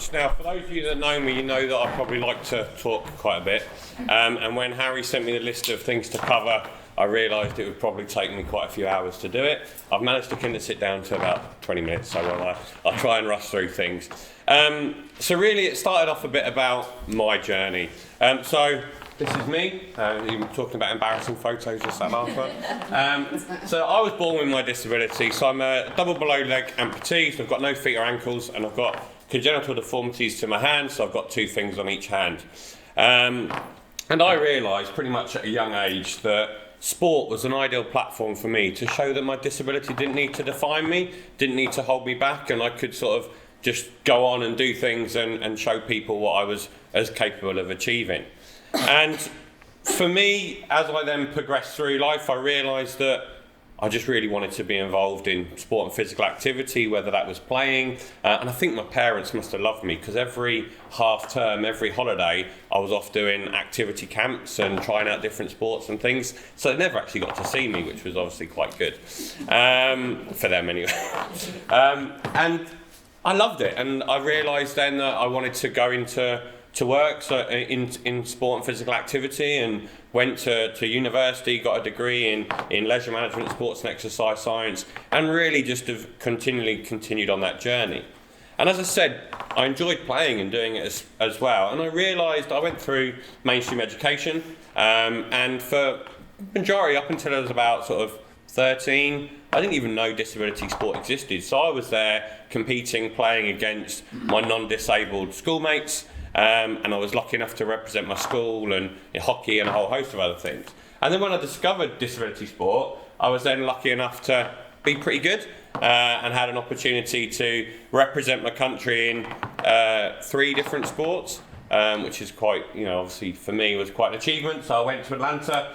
much. Now, for those of you that know me, you know that I probably like to talk quite a bit. And when Harry sent me the list of things to cover, I realised it would probably take me quite a few hours to do it. I've managed to kind of sit down to about 20 minutes, so I'll try and rush through things. So really, it started off a bit about my journey. So this is me. You were talking about embarrassing photos just that last one. So I was born with my disability. So I'm a double below leg amputee. So I've got no feet or ankles, and I've got congenital deformities to my hands. So I've got two things on each hand. And I realised pretty much at a young age that sport was an ideal platform for me to show that my disability didn't need to define me, didn't need to hold me back, and I could sort of just go on and do things and show people what I was as capable of achieving. And for me, as I then progressed through life, I realised that I just really wanted to be involved in sport and physical activity, whether that was playing. And I think my parents must have loved me, because every half term, every holiday, I was off doing activity camps and trying out different sports and things. So they never actually got to see me, which was obviously quite good, for them anyway. And I loved it. And I realised then that I wanted to go into work, so in sport and physical activity, and went to university, got a degree in leisure management, sports and exercise science, and really just have continued on that journey. And as I said, I enjoyed playing and doing it as well. And I realised I went through mainstream education, and for majority up until I was about sort of 13, I didn't even know disability sport existed. So I was there competing, playing against my non-disabled schoolmates. And I was lucky enough to represent my school and in hockey and a whole host of other things. And then when I discovered disability sport, I was then lucky enough to be pretty good and had an opportunity to represent my country in 3 different sports, which is quite, obviously for me was quite an achievement. So I went to Atlanta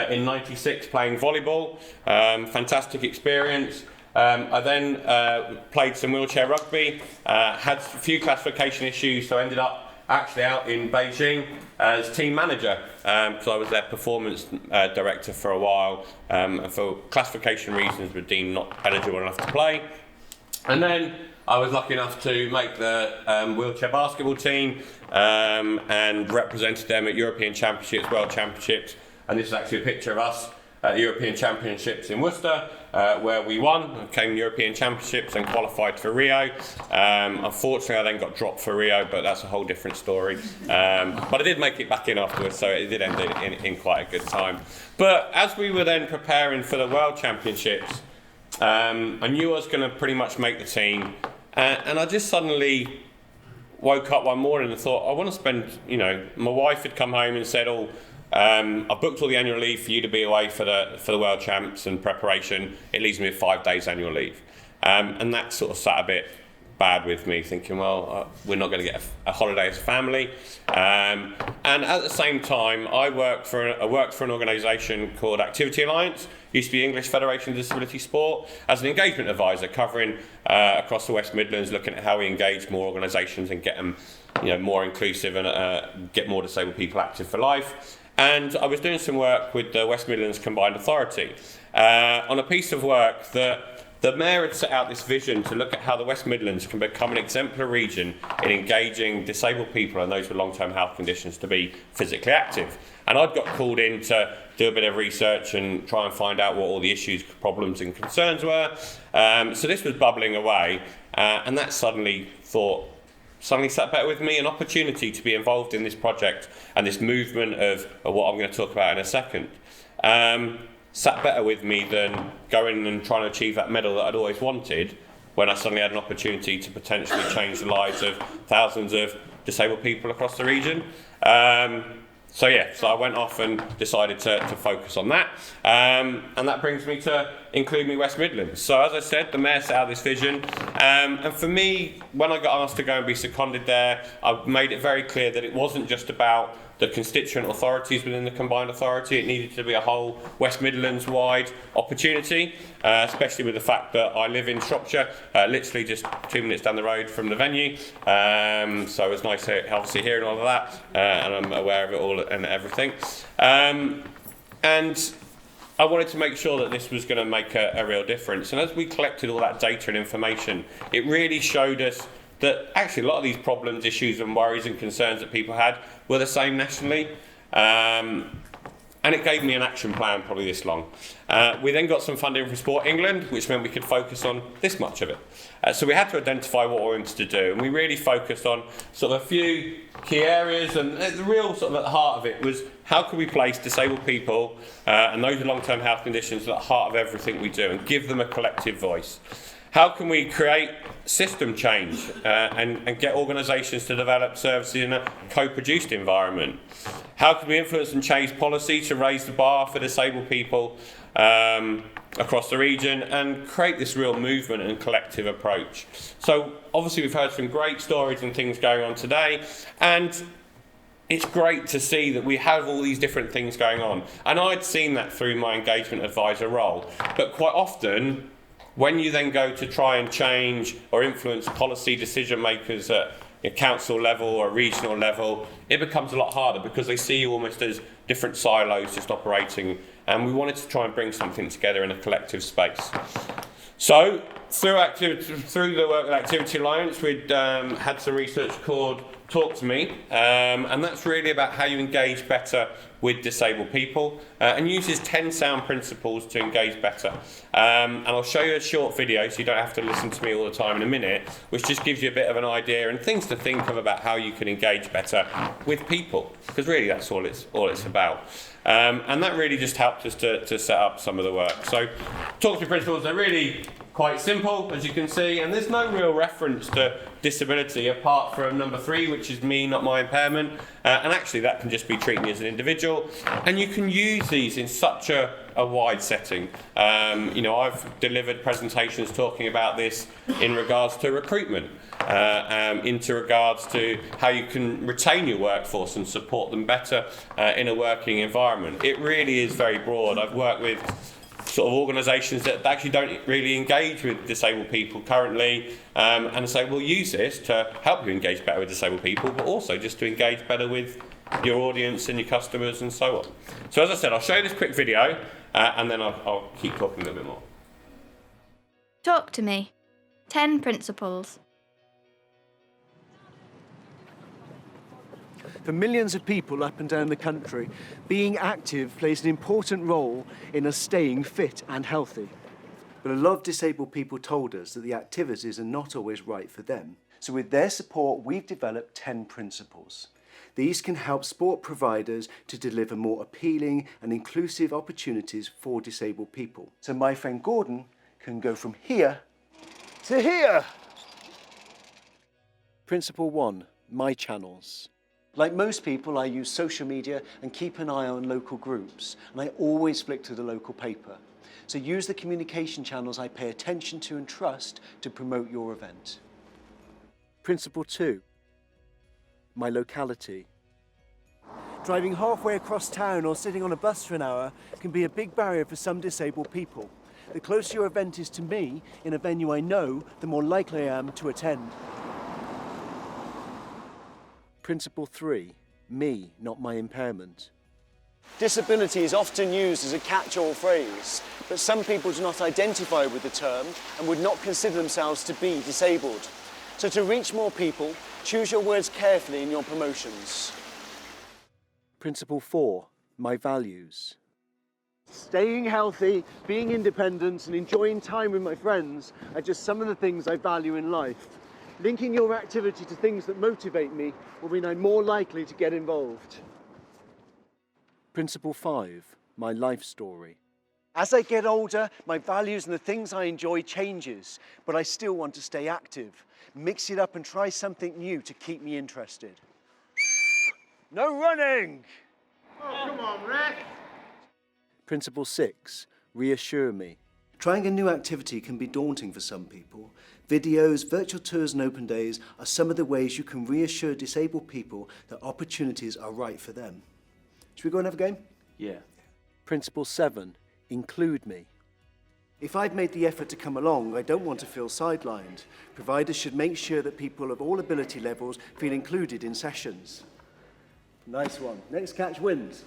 in '96 playing volleyball, fantastic experience. I then played some wheelchair rugby, had a few classification issues, so I ended up actually out in Beijing as team manager, because I was their performance director for a while, and for classification reasons were deemed not eligible enough to play. And then I was lucky enough to make the wheelchair basketball team, and represented them at European Championships, World Championships, and this is actually a picture of us at the European Championships in Worcester, where we won, came European Championships and qualified for Rio. Unfortunately, I then got dropped for Rio, but that's a whole different story. But I did make it back in afterwards, so it did end in quite a good time. But as we were then preparing for the World Championships, I knew I was going to pretty much make the team, and I just suddenly woke up one morning and thought, I want to spend, my wife had come home and said, I booked all the annual leave for you to be away for the World Champs and preparation. It leaves me with 5 days annual leave. And that sort of sat a bit bad with me, thinking, well, we're not going to get a holiday as a family. And at the same time, I worked for an organisation called Activity Alliance, used to be English Federation of Disability Sport, as an engagement advisor, covering across the West Midlands, looking at how we engage more organisations and get them more inclusive and get more disabled people active for life. And I was doing some work with the West Midlands Combined Authority on a piece of work that the Mayor had set out this vision to look at how the West Midlands can become an exemplary region in engaging disabled people and those with long-term health conditions to be physically active. And I'd got called in to do a bit of research and try and find out what all the issues, problems and concerns were. So this was bubbling away, and that suddenly sat better with me, an opportunity to be involved in this project and this movement of what I'm going to talk about in a second. Sat better with me than going and trying to achieve that medal that I'd always wanted, when I suddenly had an opportunity to potentially change the lives of thousands of disabled people across the region. So I went off and decided to focus on that, and that brings me to include me West Midlands. So as I said, the Mayor set out this vision, and for me, when I got asked to go and be seconded there, I made it very clear that it wasn't just about the constituent authorities within the combined authority. It needed to be a whole West Midlands wide opportunity, especially with the fact that I live in Shropshire, literally just 2 minutes down the road from the venue. So it was nice to obviously hearing all of that, and I'm aware of it all and everything. And I wanted to make sure that this was going to make a real difference. And as we collected all that data and information, it really showed us that actually a lot of these problems, issues and worries and concerns that people had were the same nationally. And it gave me an action plan probably this long. We then got some funding from Sport England, which meant we could focus on this much of it. So we had to identify what we wanted to do, and we really focused on sort of a few key areas, and the real sort of at the heart of it was how could we place disabled people and those with long-term health conditions at the heart of everything we do and give them a collective voice. How can we create system change and get organisations to develop services in a co-produced environment? How can we influence and change policy to raise the bar for disabled people across the region and create this real movement and collective approach? So obviously we've heard some great stories and things going on today, and it's great to see that we have all these different things going on. And I'd seen that through my engagement advisor role, but quite often when you then go to try and change or influence policy decision makers at a council level or a regional level, it becomes a lot harder because they see you almost as different silos just operating, and we wanted to try and bring something together in a collective space. So through the work with Activity Alliance, we'd had some research called Talk to Me, and that's really about how you engage better with disabled people, and uses 10 sound principles to engage better. And I'll show you a short video so you don't have to listen to me all the time in a minute, which just gives you a bit of an idea and things to think of about how you can engage better with people, because really that's all it's about. And that really just helped us to set up some of the work. So Talk to Me principles, they're really quite simple, as you can see, and there's no real reference to disability apart from number 3, which is me, not my impairment, and actually that can just be treating me as an individual, and you can use these in such a wide setting. I've delivered presentations talking about this in regards to recruitment, into regards to how you can retain your workforce and support them better in a working environment. It really is very broad. I've worked with sort of organisations that actually don't really engage with disabled people currently, and say we'll use this to help you engage better with disabled people, but also just to engage better with your audience and your customers and so on. So as I said, I'll show you this quick video and then I'll keep talking a little bit more. Talk to me. 10 principles. For millions of people up and down the country, being active plays an important role in us staying fit and healthy. But a lot of disabled people told us that the activities are not always right for them. So with their support, we've developed 10 principles. These can help sport providers to deliver more appealing and inclusive opportunities for disabled people. So my friend Gordon can go from here to here. Principle 1, my channels. Like most people, I use social media and keep an eye on local groups, and I always flick to the local paper. So use the communication channels I pay attention to and trust to promote your event. Principle 2, my locality. Driving halfway across town or sitting on a bus for an hour can be a big barrier for some disabled people. The closer your event is to me, in a venue I know, the more likely I am to attend. Principle 3, me, not my impairment. Disability is often used as a catch-all phrase, but some people do not identify with the term and would not consider themselves to be disabled. So to reach more people, choose your words carefully in your promotions. Principle 4, my values. Staying healthy, being independent and enjoying time with my friends are just some of the things I value in life. Linking your activity to things that motivate me will mean I'm more likely to get involved. Principle 5, my life story. As I get older, my values and the things I enjoy changes, but I still want to stay active. Mix it up and try something new to keep me interested. No running! Oh, come on, Red! Principle 6, reassure me. Trying a new activity can be daunting for some people. Videos, virtual tours and open days are some of the ways you can reassure disabled people that opportunities are right for them. Should we go and have a game? Yeah. Principle 7, include me. If I've made the effort to come along, I don't want to feel sidelined. Providers should make sure that people of all ability levels feel included in sessions. Nice one. Next catch wins.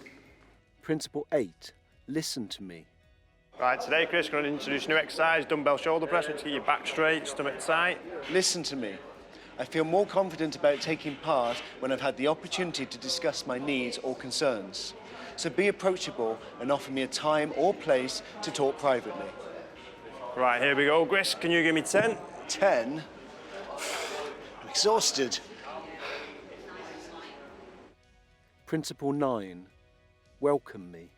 Principle 8, listen to me. Right, today Chris is going to introduce a new exercise, dumbbell shoulder press, which to get your back straight, stomach tight. Listen to me. I feel more confident about taking part when I've had the opportunity to discuss my needs or concerns. So be approachable and offer me a time or place to talk privately. Right, here we go. Gris, can you give me 10? 10? I'm exhausted. Principle 9. Welcome me.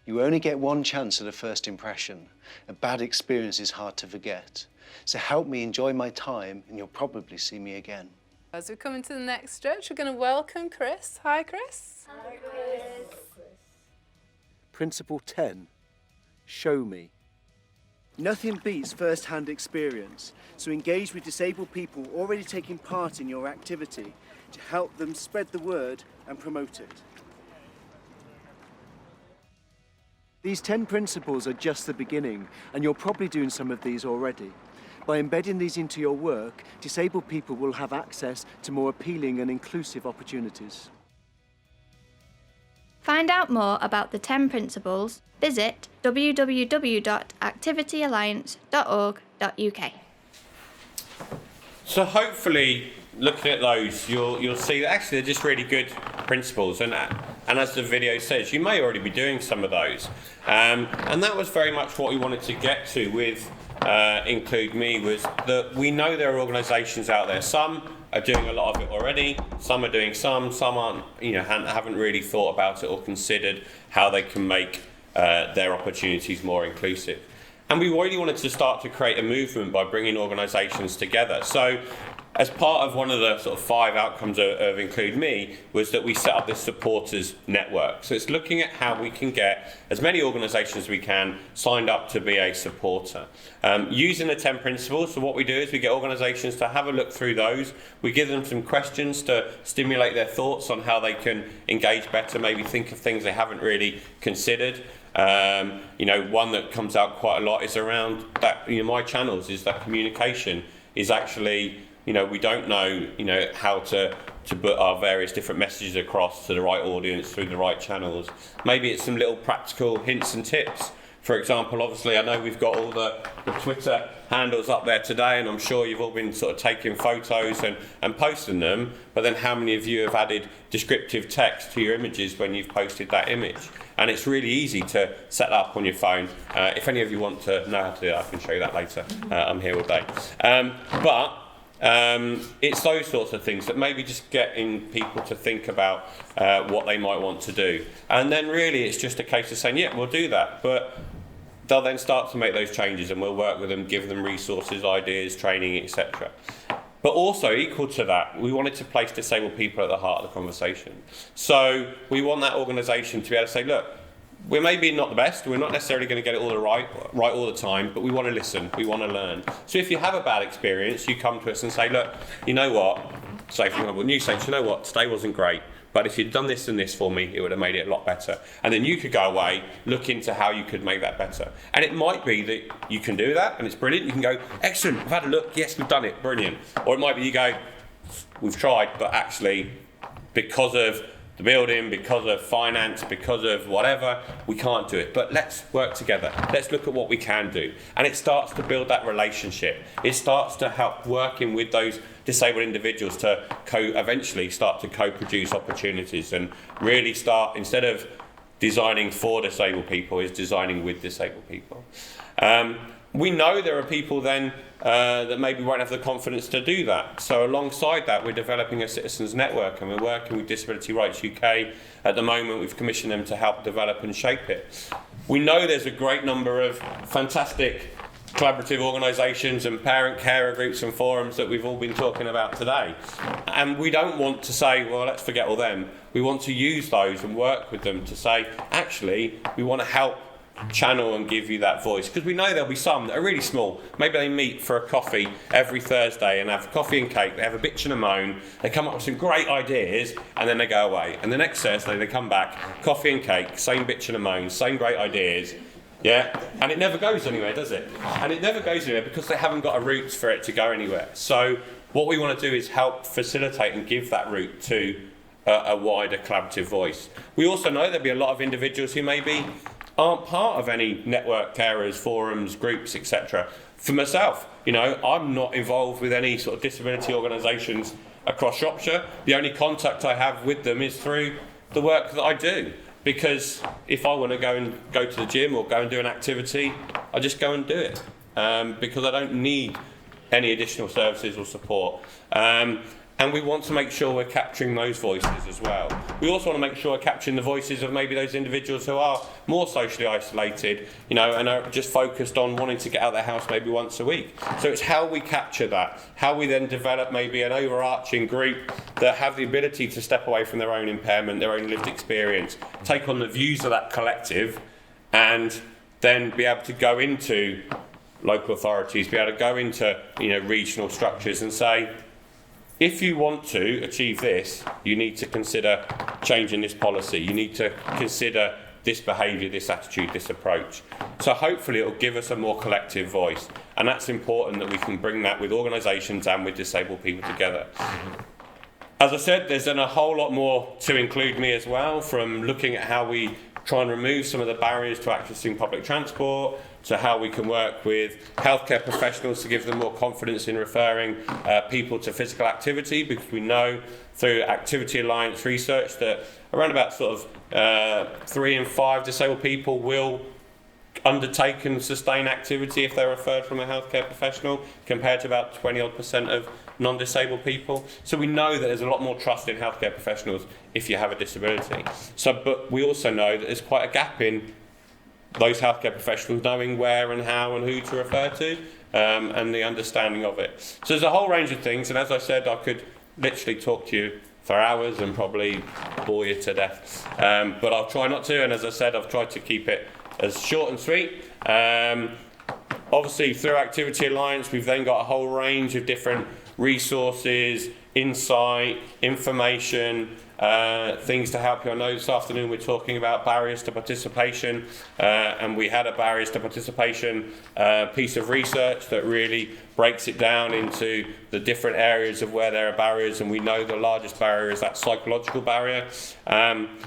You only get one chance at a first impression. A bad experience is hard to forget. So help me enjoy my time and you'll probably see me again. As we come into the next stretch, we're going to welcome Chris. Hi, Chris. Hi, Chris. Principle 10. Show me. Nothing beats first-hand experience, so engage with disabled people already taking part in your activity to help them spread the word and promote it. These 10 principles are just the beginning, and you're probably doing some of these already. By embedding these into your work, disabled people will have access to more appealing and inclusive opportunities. Find out more about the 10 principles, visit www.activityalliance.org.uk. So hopefully, looking at those, you'll see that actually they're just really good principles, and as the video says, you may already be doing some of those. And that was very much what we wanted to get to with Include Me, was that we know there are organisations out there. Some are doing a lot of it already. Some are doing some aren't. Haven't really thought about it or considered how they can make their opportunities more inclusive. And we really wanted to start to create a movement by bringing organisations together. So, as part of one of the sort of 5 outcomes of Include Me was that we set up this supporters network. So it's looking at how we can get as many organisations as we can signed up to be a supporter. Using the 10 principles, so what we do is we get organisations to have a look through those. We give them some questions to stimulate their thoughts on how they can engage better, maybe think of things they haven't really considered. One that comes out quite a lot is around that, my channels, is that communication is actually, we don't know, how to put our various different messages across to the right audience through the right channels. Maybe it's some little practical hints and tips. For example, obviously, I know we've got all the Twitter handles up there today, and I'm sure you've all been sort of taking photos and posting them, but then how many of you have added descriptive text to your images when you've posted that image? And it's really easy to set up on your phone. If any of you want to know how to do that, I can show you that later. I'm here all day. It's those sorts of things that maybe just getting people to think about what they might want to do. And then really it's just a case of saying, yeah, we'll do that. But they'll then start to make those changes and we'll work with them, give them resources, ideas, training, etc. But also, equal to that, we wanted to place disabled people at the heart of the conversation. So we want that organisation to be able to say, look, we're maybe not the best, we're not necessarily going to get it all right all the time, but we want to listen, we want to learn. So if you have a bad experience, you come to us and say, look, you know what, say for example, you say, you know what, today wasn't great, but if you'd done this and this for me, it would have made it a lot better. And then you could go away, look into how you could make that better. And it might be that you can do that, and it's brilliant. You can go, excellent, I've had a look, yes, we've done it, brilliant. Or it might be you go, we've tried, but actually, because of the building, because of finance, because of whatever, we can't do it. But let's work together. Let's look at what we can do. And it starts to build that relationship. It starts to help working with those disabled individuals to eventually start to co-produce opportunities and really start, instead of designing for disabled people, is designing with disabled people. We know there are people then that maybe won't have the confidence to do that. So alongside that, we're developing a citizens network, and we're working with Disability Rights UK. At the moment, we've commissioned them to help develop and shape it. We know there's a great number of fantastic collaborative organisations and parent carer groups and forums that we've all been talking about today. And we don't want to say, well, let's forget all them. We want to use those and work with them to say, actually, we want to help channel and give you that voice, because we know there'll be some that are really small. Maybe they meet for a coffee every Thursday and have coffee and cake, they have a bitch and a moan, they come up with some great ideas and then they go away, and the next Thursday they come back, coffee and cake, same bitch and a moan, same great ideas, yeah, and it never goes anywhere, does it? And it never goes anywhere because they haven't got a route for it to go anywhere. So what we want to do is help facilitate and give that route to a wider collaborative voice. We also know there'll be a lot of individuals who maybe aren't part of any network, carers, forums, groups, etc. for myself, you know, I'm not involved with any sort of disability organisations across Shropshire. The only contact I have with them is through the work that I do. Because if I want to go to the gym or go and do an activity, I just go and do it. Because I don't need any additional services or support. And we want to make sure we're capturing those voices as well. We also want to make sure we're capturing the voices of maybe those individuals who are more socially isolated, you know, and are just focused on wanting to get out of their house maybe once a week. So it's how we capture that, how we then develop maybe an overarching group that have the ability to step away from their own impairment, their own lived experience, take on the views of that collective, and then be able to go into local authorities, be able to go into, you know, regional structures and say, if you want to achieve this, you need to consider changing this policy. You need to consider this behaviour, this attitude, this approach. So hopefully it will give us a more collective voice. And that's important that we can bring that with organisations and with disabled people together. As I said, there's then a whole lot more to include me as well, from looking at how we try and remove some of the barriers to accessing public transport, to how we can work with healthcare professionals to give them more confidence in referring people to physical activity, because we know through Activity Alliance research that around about sort of 3 in 5 disabled people will undertake and sustain activity if they're referred from a healthcare professional, compared to about 20% of non-disabled people. So we know that there's a lot more trust in healthcare professionals if you have a disability. But we also know that there's quite a gap in those healthcare professionals knowing where and how and who to refer to, and the understanding of it. So there's a whole range of things, and as I said, I could literally talk to you for hours and probably bore you to death. But I'll try not to, and as I said, I've tried to keep it as short and sweet. Obviously, through Activity Alliance, we've then got a whole range of different resources, insight, information, things to help you. I know this afternoon we're talking about barriers to participation, and we had a barriers to participation piece of research that really breaks it down into the different areas of where there are barriers, and we know the largest barrier is that psychological barrier.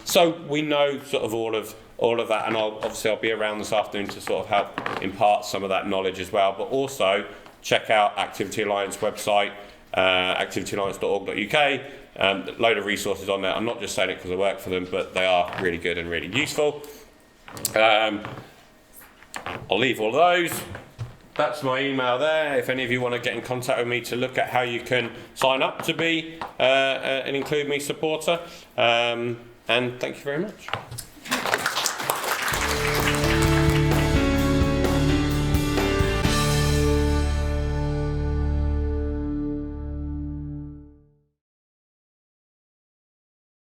So we know sort of all of that, and I'll be around this afternoon to sort of help impart some of that knowledge as well. But also check out Activity Alliance website, activityalliance.org.uk. A load of resources on there. I'm not just saying it because I work for them, but they are really good and really useful. I'll leave all of those. That's my email there. If any of you want to get in contact with me to look at how you can sign up to be an Include Me supporter. And thank you very much.